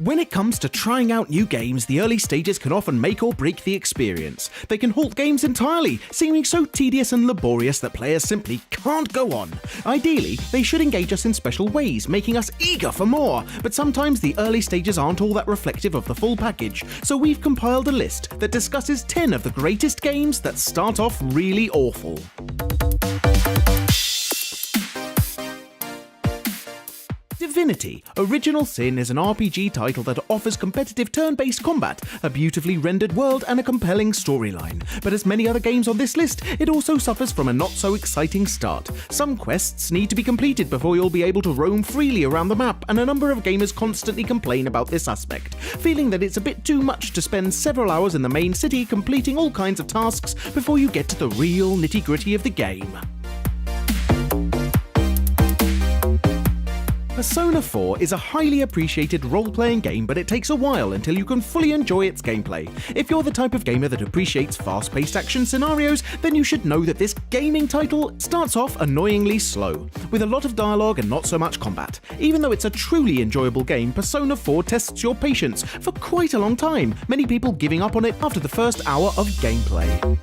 When it comes to trying out new games, the early stages can often make or break the experience. They can halt games entirely, seeming so tedious and laborious that players simply can't go on. Ideally, they should engage us in special ways, making us eager for more, but sometimes the early stages aren't all that reflective of the full package, so we've compiled a list that discusses 10 of the greatest games that start off really awful. Divinity: Original Sin is an RPG title that offers competitive turn-based combat, a beautifully rendered world and a compelling storyline. But as many other games on this list, it also suffers from a not-so-exciting start. Some quests need to be completed before you'll be able to roam freely around the map, and a number of gamers constantly complain about this aspect, feeling that it's a bit too much to spend several hours in the main city completing all kinds of tasks before you get to the real nitty-gritty of the game. Persona 4 is a highly appreciated role-playing game, but it takes a while until you can fully enjoy its gameplay. If you're the type of gamer that appreciates fast-paced action scenarios, then you should know that this gaming title starts off annoyingly slow, with a lot of dialogue and not so much combat. Even though it's a truly enjoyable game, Persona 4 tests your patience for quite a long time, many people giving up on it after the first hour of gameplay.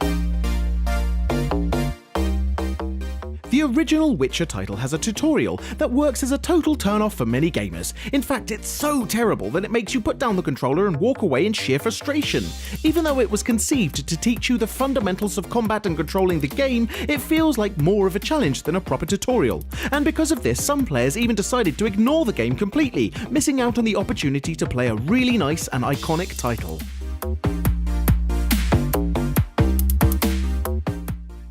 The original Witcher title has a tutorial that works as a total turn-off for many gamers. In fact, it's so terrible that it makes you put down the controller and walk away in sheer frustration. Even though it was conceived to teach you the fundamentals of combat and controlling the game, it feels like more of a challenge than a proper tutorial. And because of this, some players even decided to ignore the game completely, missing out on the opportunity to play a really nice and iconic title.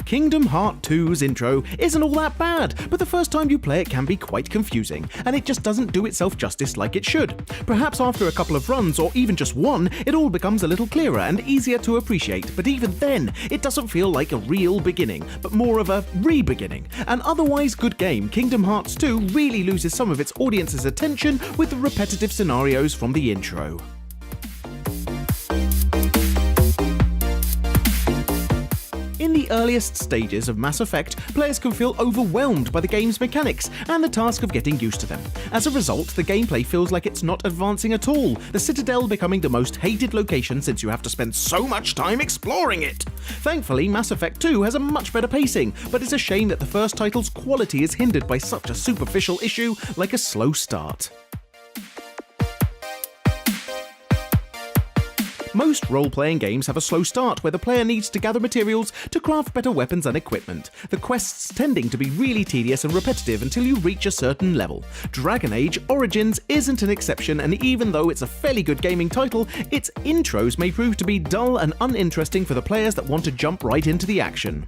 Kingdom Hearts 2's intro isn't all that bad, but the first time you play it can be quite confusing, and it just doesn't do itself justice like it should. Perhaps after a couple of runs, or even just one, it all becomes a little clearer and easier to appreciate, but even then, it doesn't feel like a real beginning, but more of a re-beginning. An otherwise good game, Kingdom Hearts 2 really loses some of its audience's attention with the repetitive scenarios from the intro. In the earliest stages of Mass Effect, players can feel overwhelmed by the game's mechanics and the task of getting used to them. As a result, the gameplay feels like it's not advancing at all, the Citadel becoming the most hated location since you have to spend so much time exploring it. Thankfully, Mass Effect 2 has a much better pacing, but it's a shame that the first title's quality is hindered by such a superficial issue like a slow start. Most role-playing games have a slow start where the player needs to gather materials to craft better weapons and equipment, the quests tending to be really tedious and repetitive until you reach a certain level. Dragon Age Origins isn't an exception, and even though it's a fairly good gaming title, its intros may prove to be dull and uninteresting for the players that want to jump right into the action.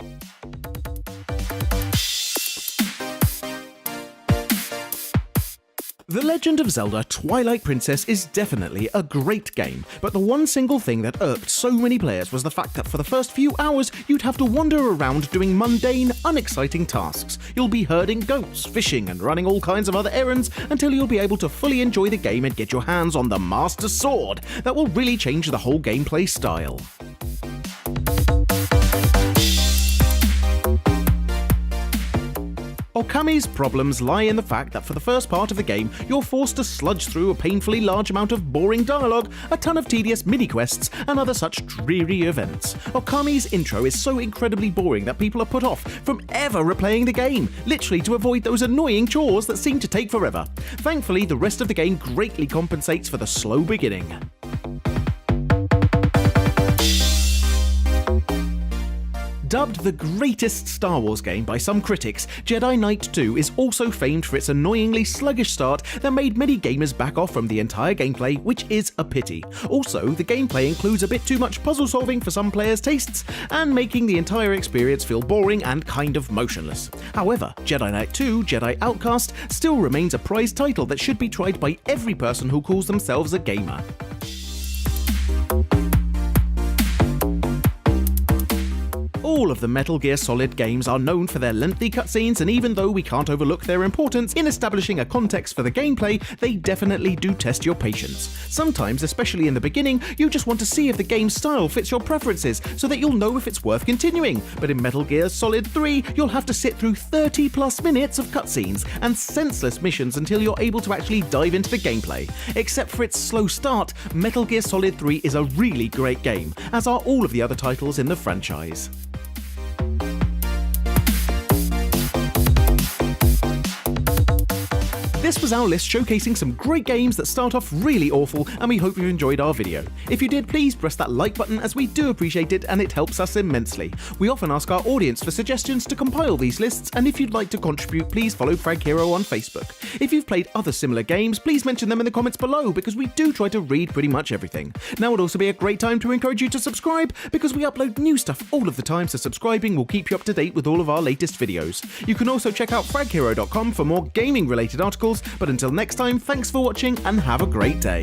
The Legend of Zelda: Twilight Princess is definitely a great game, but the one single thing that irked so many players was the fact that for the first few hours you'd have to wander around doing mundane, unexciting tasks. You'll be herding goats, fishing and running all kinds of other errands until you'll be able to fully enjoy the game and get your hands on the Master Sword. That will really change the whole gameplay style. Okami's problems lie in the fact that for the first part of the game, you're forced to sludge through a painfully large amount of boring dialogue, a ton of tedious mini-quests, and other such dreary events. Okami's intro is so incredibly boring that people are put off from ever replaying the game, literally to avoid those annoying chores that seem to take forever. Thankfully, the rest of the game greatly compensates for the slow beginning. Dubbed the greatest Star Wars game by some critics, Jedi Knight 2 is also famed for its annoyingly sluggish start that made many gamers back off from the entire gameplay, which is a pity. Also, the gameplay includes a bit too much puzzle solving for some players' tastes, and making the entire experience feel boring and kind of motionless. However, Jedi Knight 2 Jedi Outcast still remains a prized title that should be tried by every person who calls themselves a gamer. All of the Metal Gear Solid games are known for their lengthy cutscenes, and even though we can't overlook their importance in establishing a context for the gameplay, they definitely do test your patience. Sometimes, especially in the beginning, you just want to see if the game's style fits your preferences so that you'll know if it's worth continuing, but in Metal Gear Solid 3, you'll have to sit through 30 plus minutes of cutscenes and senseless missions until you're able to actually dive into the gameplay. Except for its slow start, Metal Gear Solid 3 is a really great game, as are all of the other titles in the franchise. This was our list showcasing some great games that start off really awful, and we hope you enjoyed our video. If you did, please press that like button, as we do appreciate it and it helps us immensely. We often ask our audience for suggestions to compile these lists, and if you'd like to contribute, please follow Frag Hero on Facebook. If you've played other similar games, please mention them in the comments below, because we do try to read pretty much everything. Now would also be a great time to encourage you to subscribe, because we upload new stuff all of the time, so subscribing will keep you up to date with all of our latest videos. You can also check out fraghero.com for more gaming related articles, but until next time, thanks for watching and have a great day.